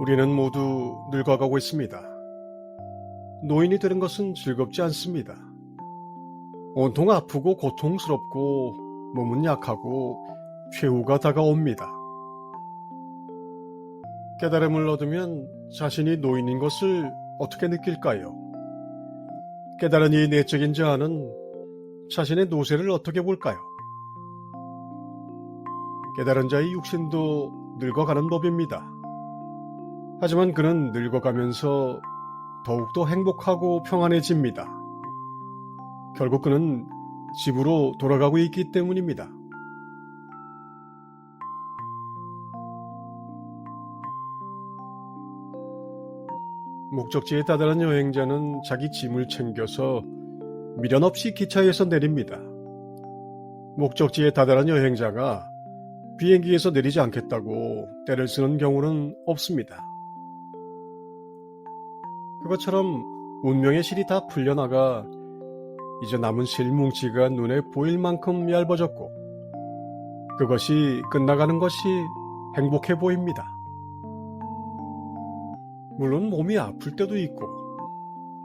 우리는 모두 늙어가고 있습니다. 노인이 되는 것은 즐겁지 않습니다. 온통 아프고 고통스럽고 몸은 약하고 최후가 다가옵니다. 깨달음을 얻으면 자신이 노인인 것을 어떻게 느낄까요? 깨달은 이 내적인 자아는 자신의 노쇠를 어떻게 볼까요? 깨달은 자의 육신도 늙어가는 법입니다. 하지만 그는 늙어가면서 더욱더 행복하고 평안해집니다. 결국 그는 집으로 돌아가고 있기 때문입니다. 목적지에 다다른 여행자는 자기 짐을 챙겨서 미련 없이 기차에서 내립니다. 목적지에 다다른 여행자가 비행기에서 내리지 않겠다고 떼를 쓰는 경우는 없습니다. 그것처럼 운명의 실이 다 풀려나가 이제 남은 실 뭉치가 눈에 보일 만큼 얇아졌고 그것이 끝나가는 것이 행복해 보입니다. 물론 몸이 아플 때도 있고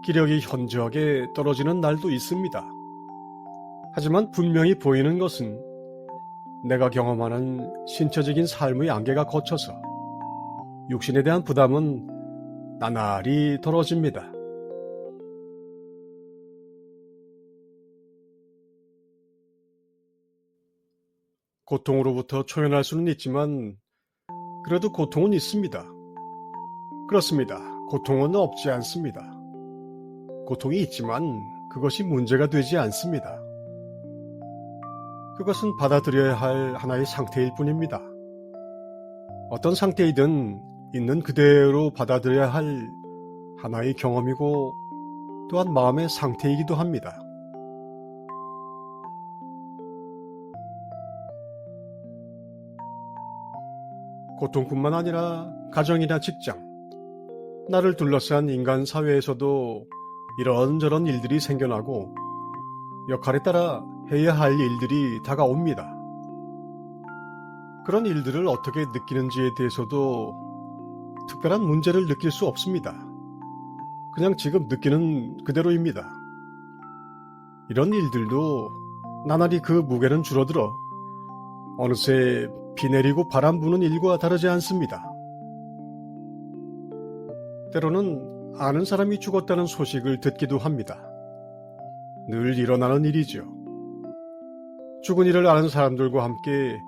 기력이 현저하게 떨어지는 날도 있습니다. 하지만 분명히 보이는 것은 내가 경험하는 신체적인 삶의 안개가 걷혀서 육신에 대한 부담은 나날이 덜어집니다. 고통으로부터 초연할 수는 있지만 그래도 고통은 있습니다. 그렇습니다. 고통은 없지 않습니다. 고통이 있지만 그것이 문제가 되지 않습니다. 그것은 받아들여야 할 하나의 상태일 뿐입니다. 어떤 상태이든 있는 그대로 받아들여야 할 하나의 경험이고 또한 마음의 상태이기도 합니다. 고통뿐만 아니라 가정이나 직장, 나를 둘러싼 인간 사회에서도 이런저런 일들이 생겨나고 역할에 따라 해야 할 일들이 다가옵니다. 그런 일들을 어떻게 느끼는지에 대해서도 특별한 문제를 느낄 수 없습니다. 그냥 지금 느끼는 그대로입니다. 이런 일들도 나날이 그 무게는 줄어들어 어느새 비 내리고 바람 부는 일과 다르지 않습니다. 때로는 아는 사람이 죽었다는 소식을 듣기도 합니다. 늘 일어나는 일이죠. 죽은 이를 아는 사람들과 함께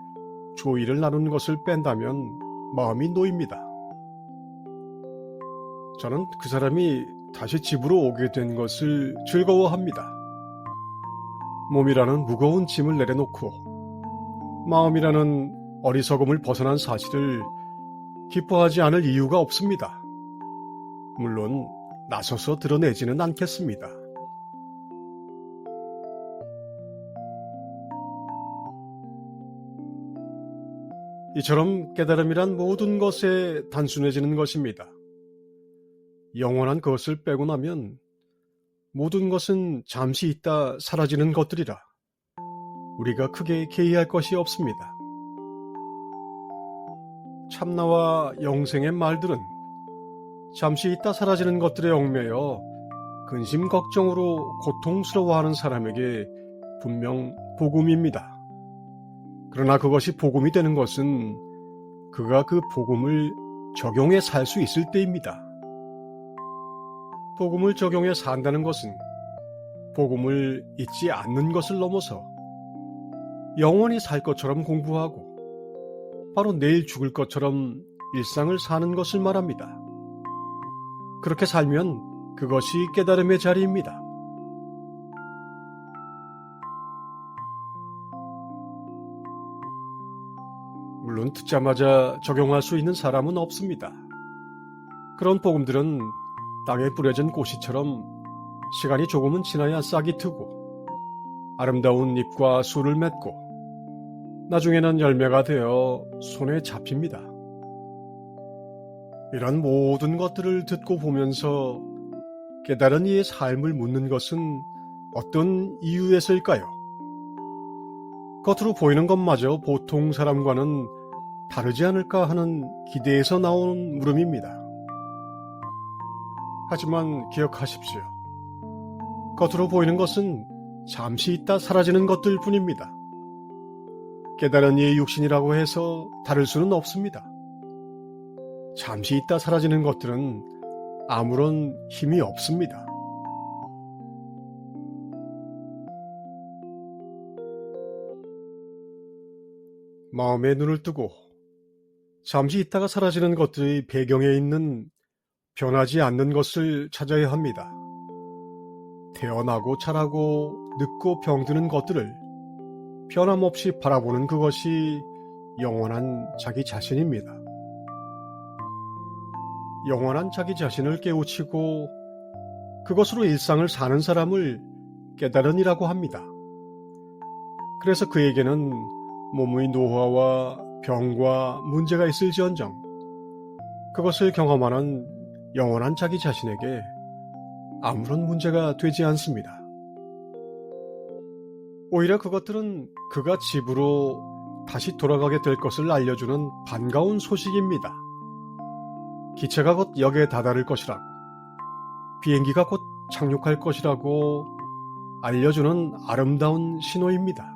조의를 나누는 것을 뺀다면 마음이 놓입니다. 저는 그 사람이 다시 집으로 오게 된 것을 즐거워합니다. 몸이라는 무거운 짐을 내려놓고 마음이라는 어리석음을 벗어난 사실을 기뻐하지 않을 이유가 없습니다. 물론 나서서 드러내지는 않겠습니다. 이처럼 깨달음이란 모든 것에 단순해지는 것입니다. 영원한 것을 빼고 나면 모든 것은 잠시 있다 사라지는 것들이라 우리가 크게 개의할 것이 없습니다. 참나와 영생의 말들은 잠시 있다 사라지는 것들에 얽매여 근심 걱정으로 고통스러워하는 사람에게 분명 복음입니다. 그러나 그것이 복음이 되는 것은 그가 그 복음을 적용해 살 수 있을 때입니다. 복음을 적용해 산다는 것은 복음을 잊지 않는 것을 넘어서 영원히 살 것처럼 공부하고 바로 내일 죽을 것처럼 일상을 사는 것을 말합니다. 그렇게 살면 그것이 깨달음의 자리입니다. 물론 듣자마자 적용할 수 있는 사람은 없습니다. 그런 복음들은 땅에 뿌려진 꽃이처럼 시간이 조금은 지나야 싹이 트고 아름다운 잎과 술을 맺고 나중에는 열매가 되어 손에 잡힙니다. 이런 모든 것들을 듣고 보면서 깨달은 이의 삶을 묻는 것은 어떤 이유에서일까요? 겉으로 보이는 것마저 보통 사람과는 다르지 않을까 하는 기대에서 나오는 물음입니다. 하지만 기억하십시오. 겉으로 보이는 것은 잠시 있다 사라지는 것들 뿐입니다. 깨달은 이의 육신이라고 해서 다를 수는 없습니다. 잠시 있다 사라지는 것들은 아무런 힘이 없습니다. 마음에 눈을 뜨고 잠시 있다가 사라지는 것들의 배경에 있는 변하지 않는 것을 찾아야 합니다. 태어나고 자라고 늙고 병드는 것들을 변함없이 바라보는 그것이 영원한 자기 자신입니다. 영원한 자기 자신을 깨우치고 그것으로 일상을 사는 사람을 깨달은이라고 합니다. 그래서 그에게는 몸의 노화와 병과 문제가 있을지언정 그것을 경험하는 영원한 자기 자신에게 아무런 문제가 되지 않습니다. 오히려 그것들은 그가 집으로 다시 돌아가게 될 것을 알려주는 반가운 소식입니다. 기차가 곧 역에 다다를 것이라고, 비행기가 곧 착륙할 것이라고 알려주는 아름다운 신호입니다.